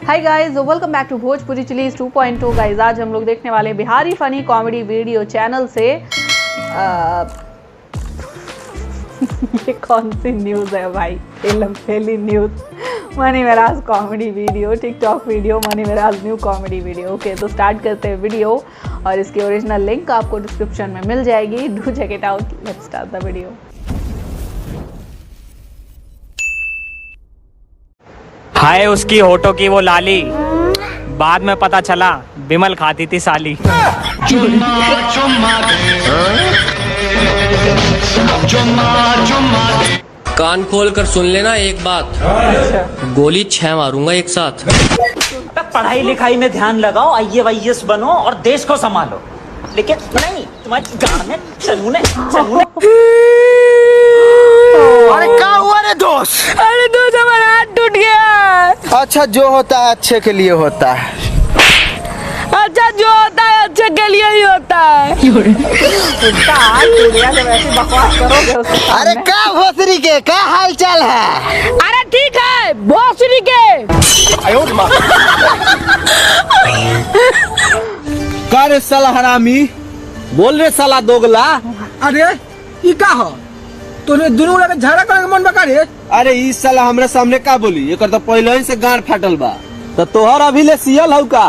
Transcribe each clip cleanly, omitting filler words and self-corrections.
Hi guys, welcome back to Bhojpuri chillies 2.2। Guys, आज हम लोग देखने वाले हैं Bihari funny comedy video channel से ये कौन सी न्यूज़ है भाई? पहली news Mani Meraj comedy video, TikTok video, Mani Meraj new comedy video. Okay, तो स्टार्ट करते हैं वीडियो और इसकी ओरिजिनल लिंक आपको डिस्क्रिप्शन में मिल जाएगी। Do check it out. Let's start the video. हाय उसकी होठों की वो लाली, बाद में पता चला बिमल खाती थी साली। कान खोल कर सुन लेना एक बात, गोली 6 मारूंगा एक साथ। पढ़ाई लिखाई में ध्यान लगाओ, IAS बनो और देश को संभालो, लेकिन नहीं तुम्हारी गांड में चलूने। अरे क्या हुआ रे दोस्त? अरे दोस्त, हमारा हाथ टूट गया। अच्छा, जो होता है अच्छे के लिए होता है। अच्छा, जो होता है अच्छे के लिए ही होता है। उसका हाथ टूट गया जब ऐसी बकवास करोगे उसके सामने। अरे क्या भोसरी के क्या हाल चाल है? अरे ठीक है, भोसरी के। का रे साला हरामी, बोल रे साला दोगला। अरे ई का हो? तोने दोनों लगे झगड़ा करे के मन बका रे? अरे ई साला हमरा सामने का बोली? एकर तो पहले ही से गांड फाटल बा। तो तोहर अभी ले सियल हउ का?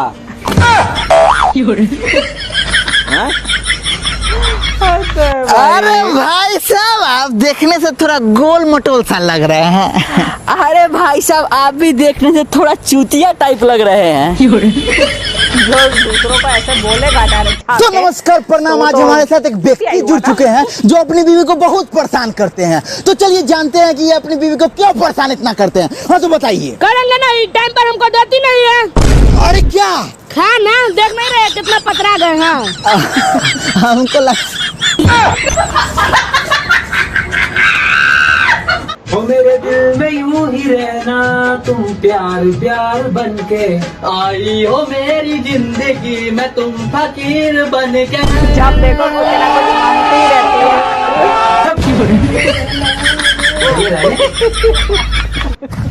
अरे भाई साहब, आप देखने से थोड़ा गोल मटोल सा लग रहे हैं। अरे भाई साहब, आप भी देखने से थोड़ा चूतिया टाइप लग रहे हैं। जो दूसरों को ऐसे बोलेगा डायरेक्ट। तो नमस्कार, प्रणाम। आज हमारे साथ एक व्यक्ति जुड़ चुके हैं जो अपनी बीवी को बहुत परेशान करते हैं। तो चलिए जानते हैं कि ये अपनी बीवी को क्यों परेशान इतना करते हैं। हाँ तो बताइए। करेंगे नहीं, टाइम पर हमको देती नहीं है। अरे क्या खाना देख नहीं रहे कितना पतरा गए हैं। हमको मेरे दिल में यूं ही रहना, तुम प्यार प्यार बनके आई हो मेरी जिंदगी में, तुम फकीर बनके। जब देखो कुछ ना कुछ मांगती ही रहती है।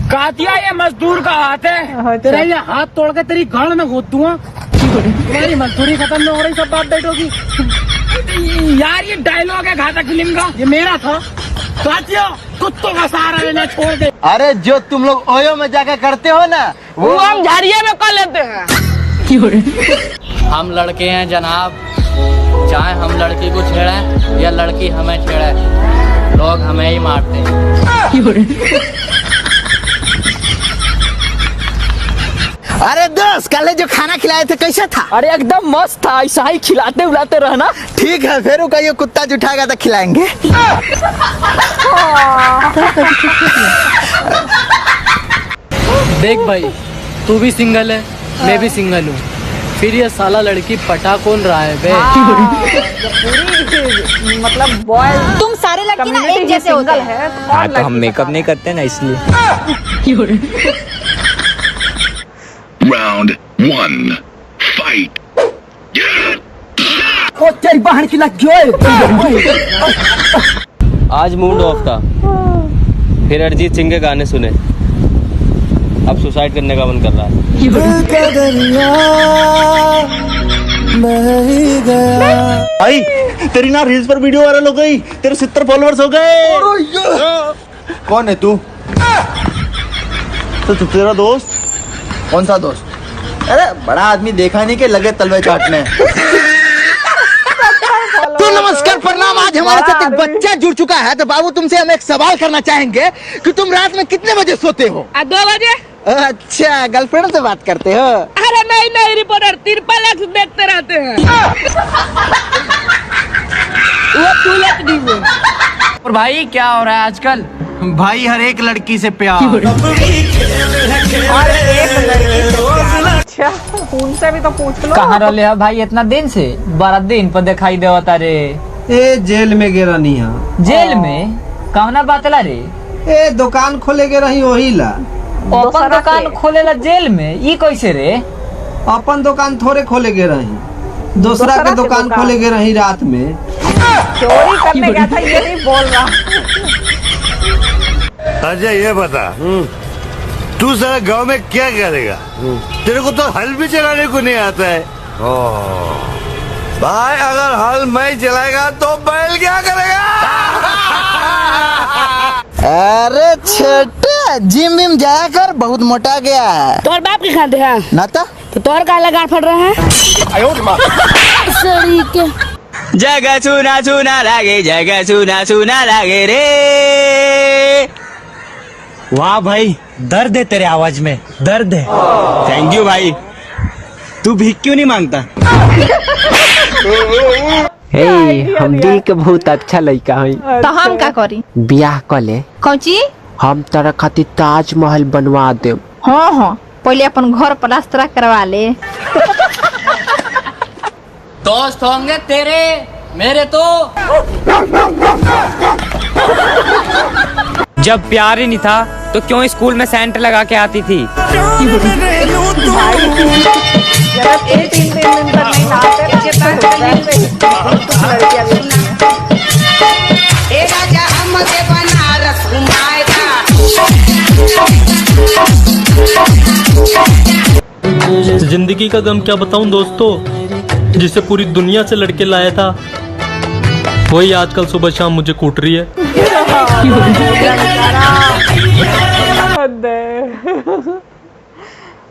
कातिया ये मजदूर का हाथ है। तेरा ये हाथ तोड़ के तेरी गाड़ में घोट दूंगा। तुम्हारी मजदूरी खत्म नहीं हो रही, सब बात बैठोगी। यार ये डायलॉग है घाटा फिल्म का, ये मेरा था। कातिया कुत्तों का सहारा लेना छोड़ दे। अरे जो तुम लोग ओयो में जाके करते हो ना, वो हम झाड़िये में कर लेते हैं। हम लड़के हैं जनाब, चाहे हम लड़की को छेड़े या लड़की हमें छेड़े, लोग हमें ही मारते हैं। अरे दोस्त, कल जो खाना खिलाए थे कैसा था? अरे एकदम मस्त था, ऐसा ही खिलाते उलाते रहना। ठीक है, फिर वो कहिए कुत्ता जुठाएगा तो खिलाएंगे। देख भाई, तू भी सिंगल है, मैं भी सिंगल हूँ, फिर ये साला लड़की पटा कौन रहा है बे? पूरी मतलब बॉय, तुम सारे लड़के ना एक जैसे होते हैं। हाँ तो हम मेकअप नहीं करते ना इसलिए। Round 1, fight! ओ तेरी बहन की लग गई। आज मूड ऑफ था, फिर अरिजीत सिंह के गाने सुने, अब सुसाइड करने का मन कर रहा है। भाई तेरी ना रील्स पर वीडियो वायरल हो गई, तेरे 70 फॉलोअर्स हो गए। कौन है तू? तो तेरा दोस्त? कौन सा दोस्त? अरे बड़ा आदमी देखा नहीं कि लगे तलवे चाटने। तो नमस्कार, प्रणाम। आज हमारे साथ एक बच्चा जुड़ चुका है। तो बाबू, तुमसे हम एक सवाल करना चाहेंगे कि तुम रात में कितने बजे सोते हो? 2 बजे। अच्छा, गर्लफ्रेंड से बात करते हो? अरे नहीं, रिपोर्टर तिरपल एक्स देखते रहते हैं। वो टूलेट दी वो। और भाई क्या हो रहा है आजकल? भाई हर एक लड़की से प्यार। अच्छा, उनसे भी तो पूछ लो। कहाँ रहे है भाई इतना दिन से? 12 दिन पर दिखाई देवा तारे। ए जेल में गिरा नहीं है। जेल में कौना बातला रे? ए दुकान खोले के रही वही ला। अपन दुकान खोलेला जेल में? ई कैसे रे? अपन दुकान थोड़े खोले के रही, दूसरा के दुकान खोले के रही रात में। चोरी करने गया था, ये नहीं बोल रहा। अच्छा ये बता, तू सारा गांव में क्या करेगा? तेरे को तो हल भी चलाने को नहीं आता है। भाई अगर हल मैं चलाएगा तो बैल क्या करेगा? अरे छोटे जिम विम जाया कर, बहुत मोटा गया है। तोर बाप के खाते हैं ना तो तोर का लगा फट रहा है। सड़ी के जगह सुना सुना लागे, जगह सुना सुना लागे रे। वाह भाई, दर्द है तेरे आवाज में, दर्द है। थैंक यू भाई। तू भीख क्यों नहीं मांगता? हम दिल के बहुत अच्छा लड़का है। तो हम का करी? ब्याह कर ले, कौची? हम तेरा खातिर ताजमहल बनवा दे। हाँ हाँ, पहले अपन घर प्लास्टर करवा ले। दोस्त होंगे तेरे मेरे तो। जब प्यार ही नहीं था तो क्यों स्कूल में सेंटर लगा के आती थी? जब 3 दिन तक नहीं नहाते तो वैसे ही कुछ लड़कियां भी जिंदगी का गम क्या बताऊं दोस्तों, जिसे पूरी दुनिया से लड़के लाया था वही आजकल सुबह शाम मुझे कूट रही है।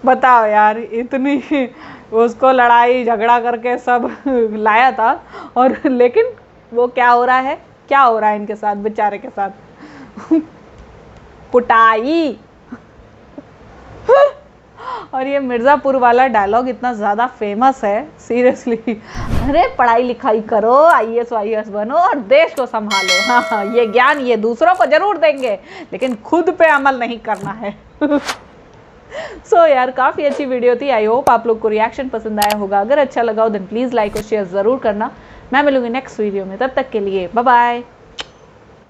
बताओ यार, इतनी उसको लड़ाई झगड़ा करके सब लाया था और लेकिन वो क्या हो रहा है, क्या हो रहा है इनके साथ, बेचारे के साथ कुटाई। और ये मिर्ज़ापुर वाला डायलॉग इतना ज़्यादा फेमस है, सीरियसली। अरे पढ़ाई लिखाई करो, IAS वाईएस बनो और देश को संभालो। हाँ, ये ज्ञान ये दूसरों को जरूर देंगे लेकिन खुद पे अमल नहीं करना है। सो यार, काफ़ी अच्छी वीडियो थी। आई होप आप लोग को रिएक्शन पसंद आया होगा। अगर अच्छा लगा हो देन प्लीज़ लाइक और शेयर ज़रूर करना। मैं मिलूंगी नेक्स्ट वीडियो में, तब तक के लिए बाय बाय।